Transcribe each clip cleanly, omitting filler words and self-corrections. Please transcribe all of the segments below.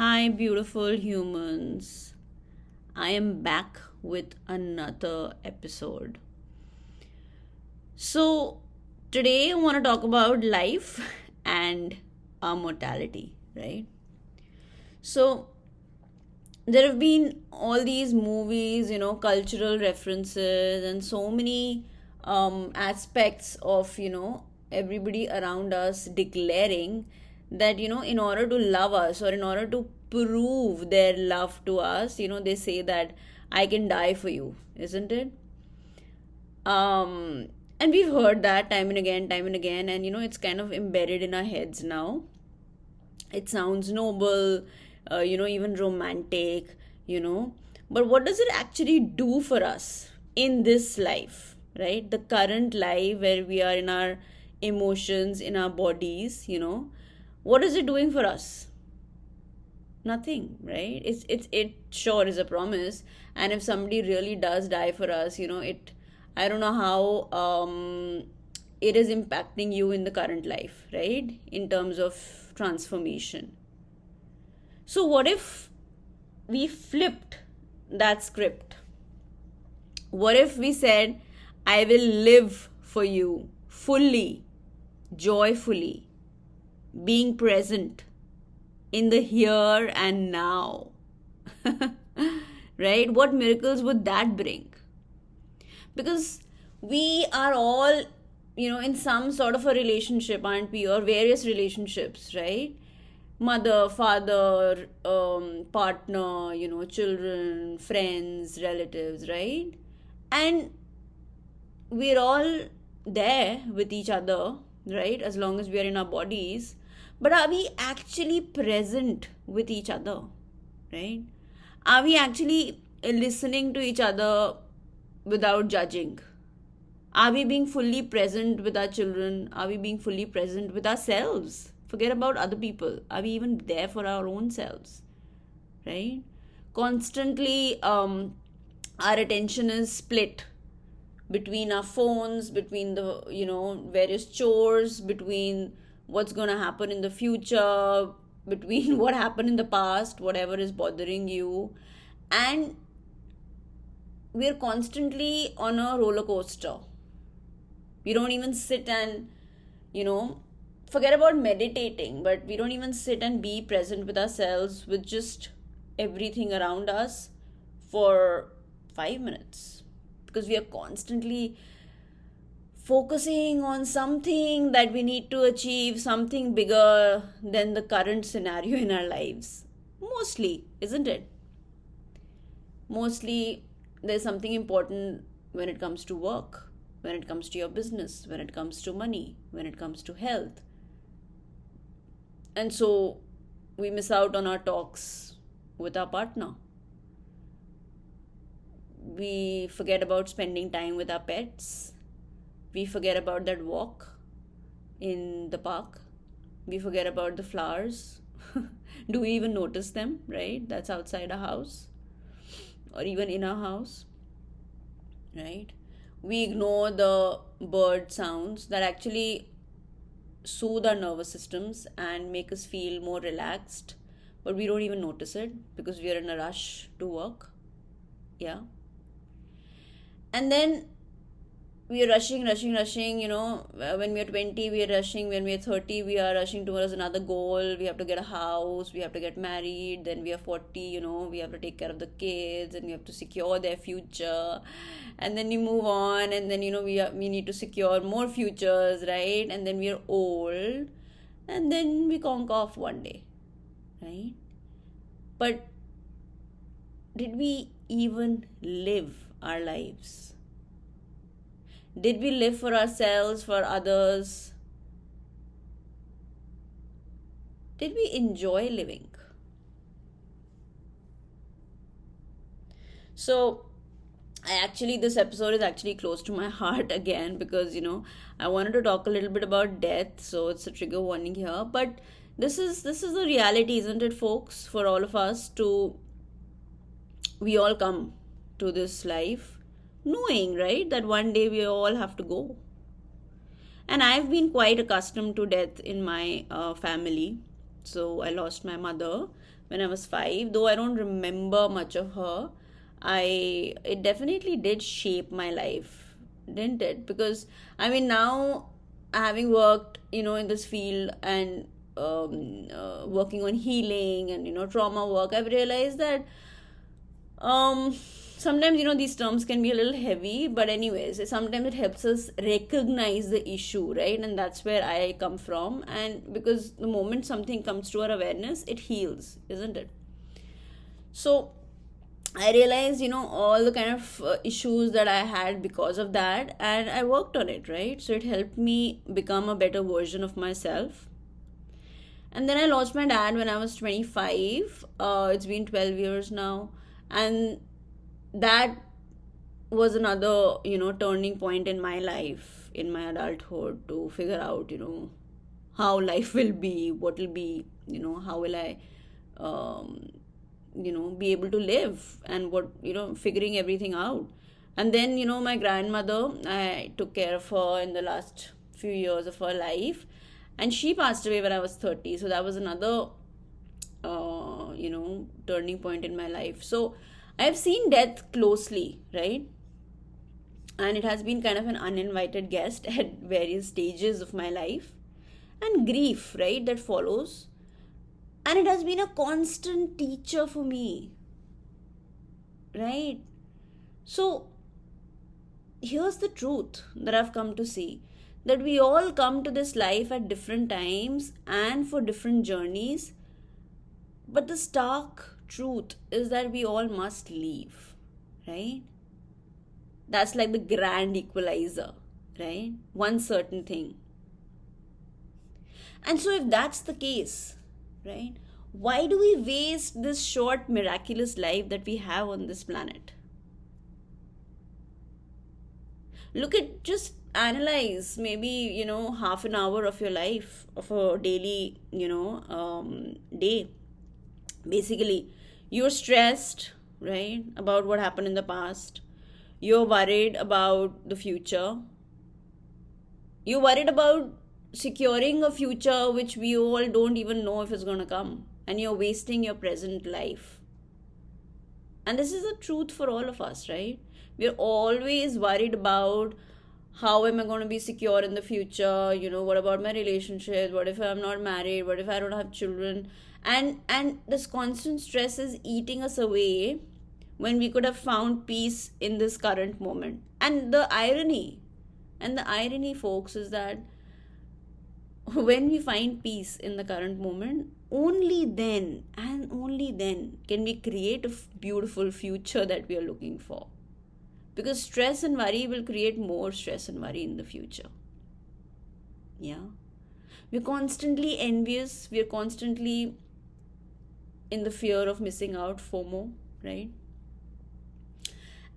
Hi, beautiful humans. I am back with another episode. So, today I want to talk about life and our mortality, right? So, there have been all these movies, cultural references, and so many aspects of, everybody around us declaring that, in order to love us or in order to prove their love to us, they say that I can die for you, isn't it? And we've heard that time and again, and it's kind of embedded in our heads now. It sounds noble, even romantic, you know. But what does it actually do for us in this life, right? The current life where we are in our emotions, in our bodies, what is it doing for us? Nothing, right? It sure is a promise. And if somebody really does die for us, I don't know how it is impacting you in the current life, right? In terms of transformation. So, what if we flipped that script? What if we said, I will live for you fully, joyfully, being present in the here and now? Right? What miracles would that bring? Because we are all, in some sort of a relationship, aren't we? Or various relationships, right? Mother, father, partner, children, friends, relatives, right? And we're all there with each other, right? As long as we are in our bodies. But are we actually present with each other, right? Are we actually listening to each other without judging? Are we being fully present with our children? Are we being fully present with ourselves? Forget about other people. Are we even there for our own selves? Right? Constantly, our attention is split between our phones, between the, various chores, between what's going to happen in the future, between what happened in the past, whatever is bothering you. And we're constantly on a roller coaster. We don't even sit and, you know, forget about meditating, but we don't even sit and be present with ourselves with just everything around us for 5 minutes because we are constantly focusing on something that we need to achieve, something bigger than the current scenario in our lives. Mostly, isn't it? Mostly, there's something important when it comes to work, when it comes to your business, when it comes to money, when it comes to health. And so we miss out on our talks with our partner. We forget about spending time with our pets. We forget about that walk in the park. We forget about the flowers. Do we even notice them, right? That's outside our house or even in our house, right? We ignore the bird sounds that actually soothe our nervous systems and make us feel more relaxed, but we don't even notice it because we are in a rush to work. Yeah. And then we are rushing. When we are 20, we are rushing. When we are 30, we are rushing towards another goal. We have to get a house, we have to get married. Then we are 40, we have to take care of the kids and we have to secure their future. And then we move on, and then, we need to secure more futures, right? And then we are old, and then we conk off one day, right? But did we even live our lives? Did we live for ourselves, for others? Did we enjoy living? So, this episode is actually close to my heart again because, I wanted to talk a little bit about death. So, it's a trigger warning here. But this is the reality, isn't it, folks? For all of us we all come to this life knowing, right, that one day we all have to go. And I've been quite accustomed to death in my family. So I lost my mother when I was 5. Though I don't remember much of her, it definitely did shape my life, didn't it? Because I mean, now having worked, in this field and working on healing and trauma work, I've realized that sometimes these terms can be a little heavy, but anyways, sometimes it helps us recognize the issue, right? And that's where I come from. And because the moment something comes to our awareness, it heals, isn't it? So I realized, all the kind of issues that I had because of that, and I worked on it, right? So it helped me become a better version of myself. And then I lost my dad when I was 25. It's been 12 years now. And that was another, turning point in my life, in my adulthood, to figure out, how life will be, what will be, how will I, be able to live, and what, figuring everything out. And then, my grandmother, I took care of her in the last few years of her life, and she passed away when I was 30. So that was another, turning point in my life. So I've seen death closely, right? And it has been kind of an uninvited guest at various stages of my life. And grief, right, that follows. And it has been a constant teacher for me, right? So here's the truth that I've come to see, that we all come to this life at different times and for different journeys. But the stark truth is that we all must leave, right? That's like the grand equalizer, right? One certain thing. And so, if that's the case, right, why do we waste this short, miraculous life that we have on this planet? Look at, just analyze maybe, half an hour of your life, of a daily, day. Basically, you're stressed, right, about what happened in the past. You're worried about the future. You're worried about securing a future which we all don't even know if it's going to come. And you're wasting your present life. And this is the truth for all of us, right? We're always worried about how am I going to be secure in the future? What about my relationship? What if I'm not married? What if I don't have children? And this constant stress is eating us away when we could have found peace in this current moment. And the irony, folks, is that when we find peace in the current moment, only then and only then can we create a beautiful future that we are looking for. Because stress and worry will create more stress and worry in the future. Yeah. We're constantly envious. We're constantly in the fear of missing out, FOMO, right?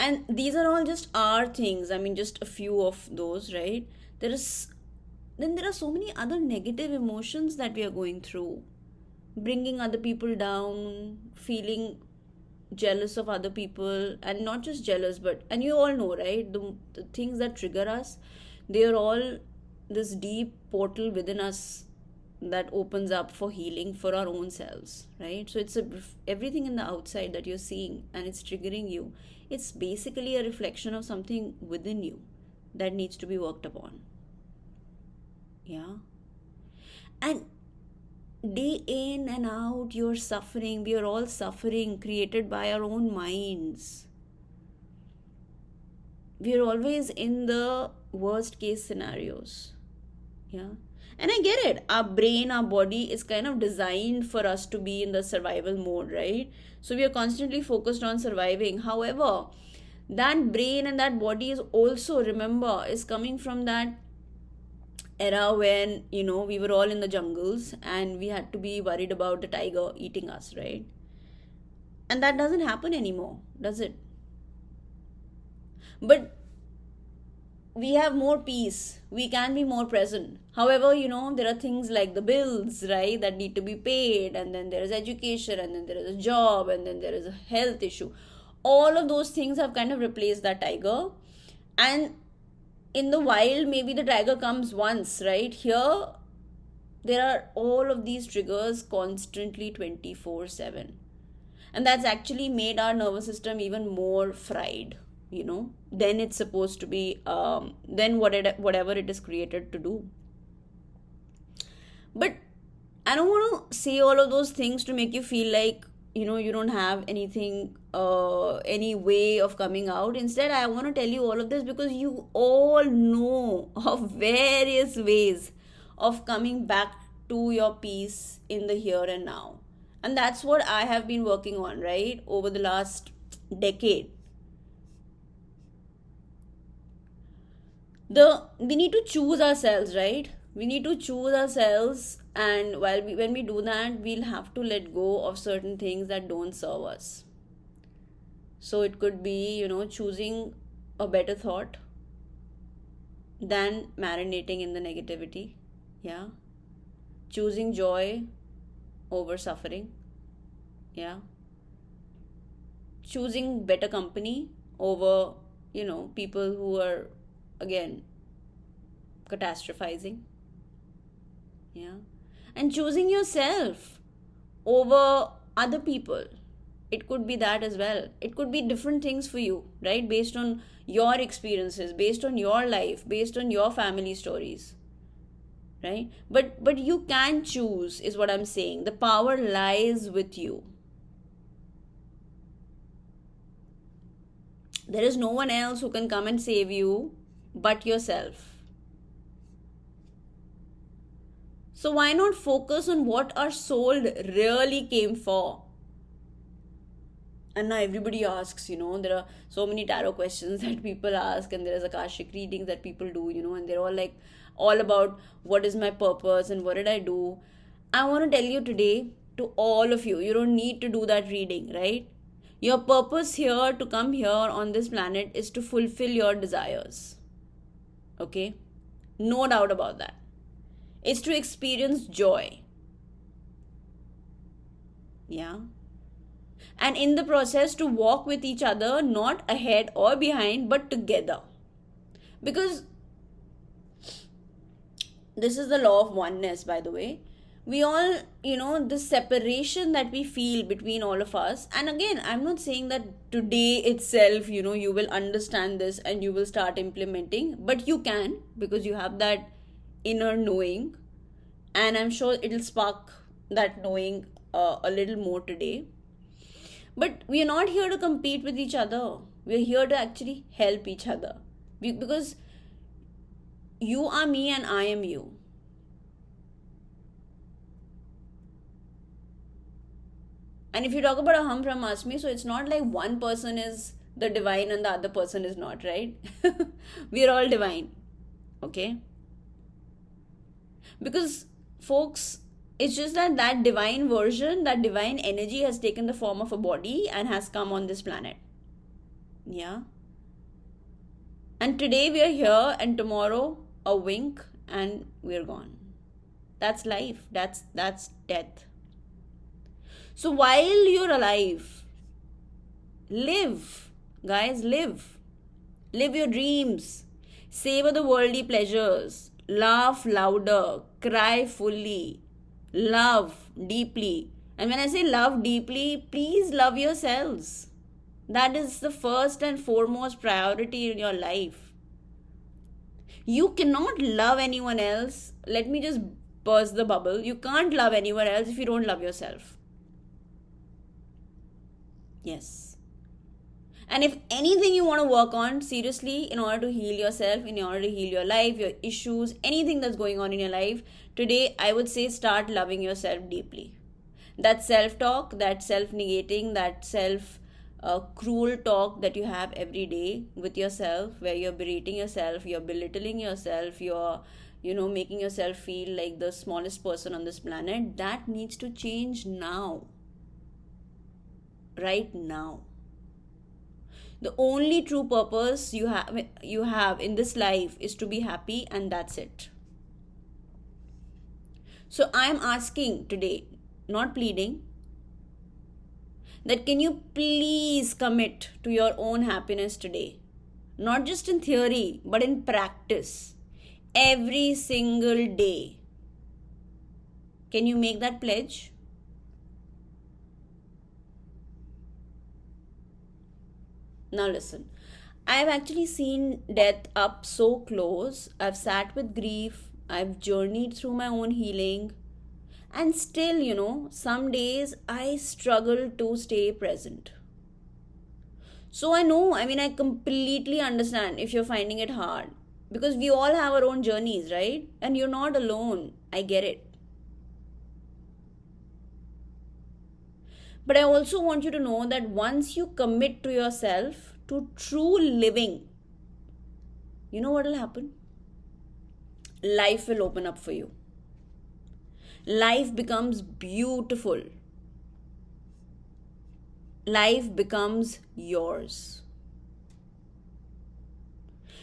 And these are all just our things. I mean, just a few of those, right? There are so many other negative emotions that we are going through. Bringing other people down, feeling jealous of other people, and not just jealous, and you all know, right? The things that trigger us, they are all this deep portal within us that opens up for healing for our own selves, right? So it's everything in the outside that you're seeing and it's triggering you. It's basically a reflection of something within you that needs to be worked upon. Yeah. And day in and out, you're suffering. We are all suffering, created by our own minds. We are always in the worst case scenarios. Yeah. And I get it. Our brain, our body is kind of designed for us to be in the survival mode, right? So we are constantly focused on surviving. However, that brain and that body is also, remember, is coming from that era when, we were all in the jungles and we had to be worried about the tiger eating us, right? And that doesn't happen anymore, does it? But we have more peace. We can be more present. However, there are things like the bills, right, that need to be paid, and then there is education, and then there is a job, and then there is a health issue. All of those things have kind of replaced that tiger. And in the wild, maybe the tiger comes once, right? Here, There are all of these triggers constantly 24/7. And that's actually made our nervous system even more fried, than it's supposed to be, than whatever it is created to do. But I don't want to say all of those things to make you feel like, you don't have anything, any way of coming out. Instead, I want to tell you all of this because you all know of various ways of coming back to your peace in the here and now. And that's what I have been working on, right, over the last decade. We need to choose ourselves, right? We need to choose ourselves, and when we do that, we'll have to let go of certain things that don't serve us. So it could be, choosing a better thought than marinating in the negativity. Yeah. Choosing joy over suffering. Yeah. Choosing better company over, people who are, again, catastrophizing. Yeah. And choosing yourself over other people. It could be that as well. It could be different things for you, right? Based on your experiences, based on your life, based on your family stories. Right? But you can choose, is what I'm saying. The power lies with you. There is no one else who can come and save you but yourself. So why not focus on what our soul really came for? And now everybody asks, there are so many tarot questions that people ask, and there is Akashic readings that people do, and they're all like, all about what is my purpose and what did I do. I want to tell you today, to all of you, you don't need to do that reading, right? Your purpose here to come here on this planet is to fulfill your desires. Okay? No doubt about that. It's to experience joy. Yeah. And in the process, to walk with each other, not ahead or behind, but together. Because this is the law of oneness, by the way. We all, the separation that we feel between all of us. And again, I'm not saying that today itself, you will understand this and you will start implementing. But you can, because you have that inner knowing. And I'm sure it'll spark that knowing a little more today. But we are not here to compete with each other. We're here to actually help each other. Because you are me and I am you. And if you talk about Aham Brahmasmi, so it's not like one person is the divine and the other person is not, right? We're all divine. Okay? Because, folks, it's just that divine version, that divine energy has taken the form of a body and has come on this planet. Yeah? And today we are here, and tomorrow a wink and we're gone. That's life. That's death. So while you're alive, live. Guys, live. Live your dreams. Savor the worldly pleasures. Laugh louder. Cry fully. Love deeply. And when I say love deeply, please love yourselves. That is the first and foremost priority in your life. You cannot love anyone else. Let me just burst the bubble. You can't love anyone else if you don't love yourself. Yes. And if anything you want to work on, seriously, in order to heal yourself, in order to heal your life, your issues, anything that's going on in your life, today I would say start loving yourself deeply. That self-talk, that self-negating, that cruel talk that you have every day with yourself, where you're berating yourself, you're belittling yourself, you're, making yourself feel like the smallest person on this planet, that needs to change now. Right now. The only true purpose you have in this life is to be happy, and that's it. So I am asking today, not pleading, that can you please commit to your own happiness today? Not just in theory, but in practice. Every single day. Can you make that pledge? Now listen. I've actually seen death up so close. I've sat with grief. I've journeyed through my own healing. And still, some days I struggle to stay present. So I know, I completely understand if you're finding it hard. Because we all have our own journeys, right? And you're not alone. I get it. But I also want you to know that once you commit to yourself, to true living, you know what will happen? Life will open up for you. Life becomes beautiful. Life becomes yours.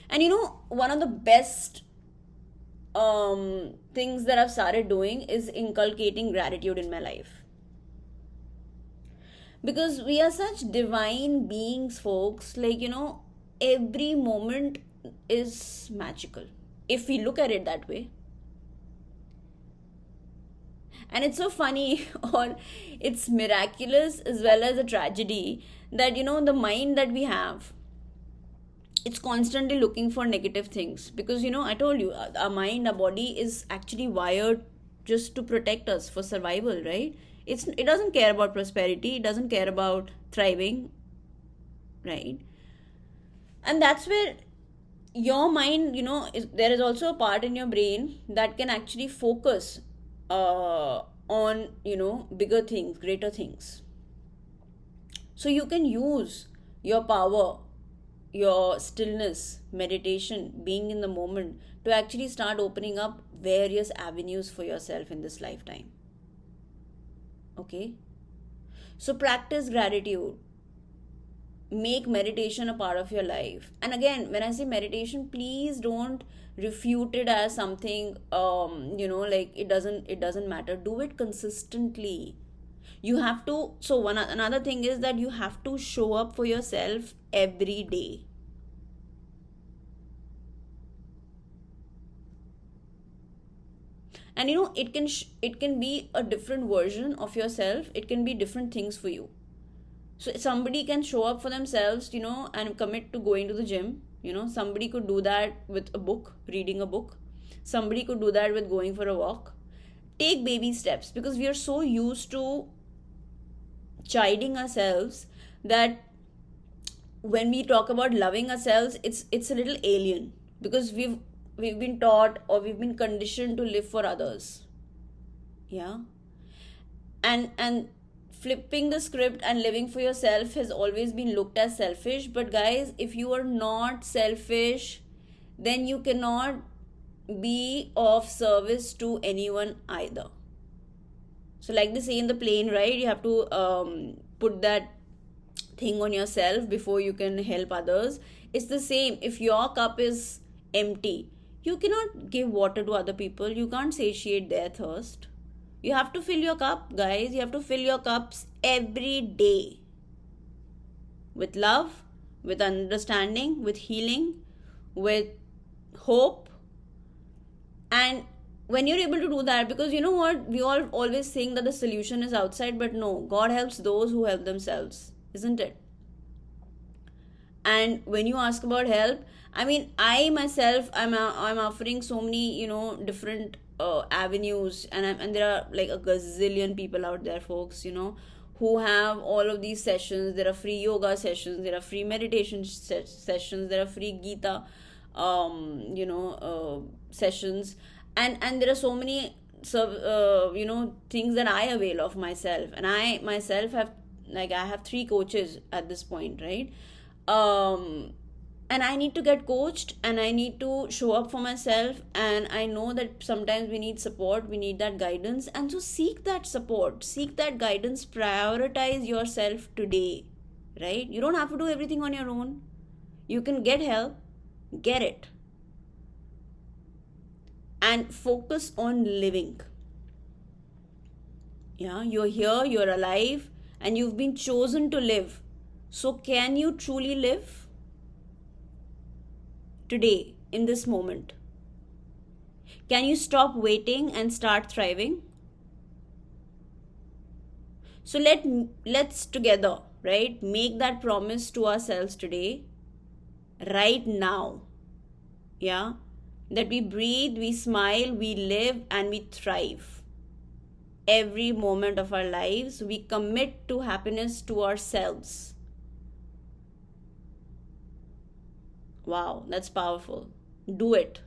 And one of the best things that I've started doing is inculcating gratitude in my life. Because we are such divine beings, folks. Every moment is magical if we look at it that way. And it's so funny, or it's miraculous as well as a tragedy, that the mind that we have, it's constantly looking for negative things. Because I told you, our mind, our body is actually wired just to protect us for survival, right? It doesn't care about prosperity, it doesn't care about thriving, right? And that's where your mind, there is also a part in your brain that can actually focus on bigger things, greater things. So you can use your power, your stillness, meditation, being in the moment, to actually start opening up various avenues for yourself in this lifetime. Okay? So practice gratitude. Make meditation a part of your life. And again, when I say meditation, please don't refute it as something like it doesn't matter. Do it consistently. You have to. So another thing is that you have to show up for yourself every day. And it can be a different version of yourself. It can be different things for you. So somebody can show up for themselves, and commit to going to the gym. Somebody could do that with a book, reading a book. Somebody could do that with going for a walk. Take baby steps, because we are so used to chiding ourselves that when we talk about loving ourselves, it's a little alien, because we've been taught, or we've been conditioned to live for others. Yeah. And flipping the script and living for yourself has always been looked as selfish. But guys, if you are not selfish, then you cannot be of service to anyone either. So like they say in the plane, right? You have to put that thing on yourself before you can help others. It's the same. If your cup is empty, you cannot give water to other people. You can't satiate their thirst. You have to fill your cup, guys. You have to fill your cups every day with love, with understanding, with healing, with hope. And when you're able to do that, because you know what, we all always think that the solution is outside, but no, God helps those who help themselves, isn't it? And when you ask about help, I myself, I'm offering so many different avenues, and there are like a gazillion people out there, folks, who have all of these sessions. There are free yoga sessions, there are free meditation sessions, there are free Gita sessions, and there are so many things that I avail of myself. And I myself have, I have 3 coaches at this point, right? And I need to get coached, and I need to show up for myself. And I know that sometimes we need support, we need that guidance. And so seek that support, seek that guidance, prioritize yourself today, right? You don't have to do everything on your own. You can get help, get it. And focus on living. Yeah, you're here, you're alive, and you've been chosen to live. So can you truly live today, in this moment? Can you stop waiting and start thriving? So let's together, right, make that promise to ourselves today, right now. Yeah, that we breathe, we smile, we live, and we thrive. Every moment of our lives, we commit to happiness to ourselves. Wow, that's powerful. Do it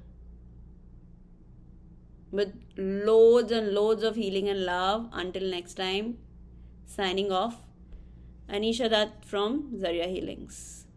with loads and loads of healing and love. Until next time, signing off. Anisha Dutt from Zaria Healings.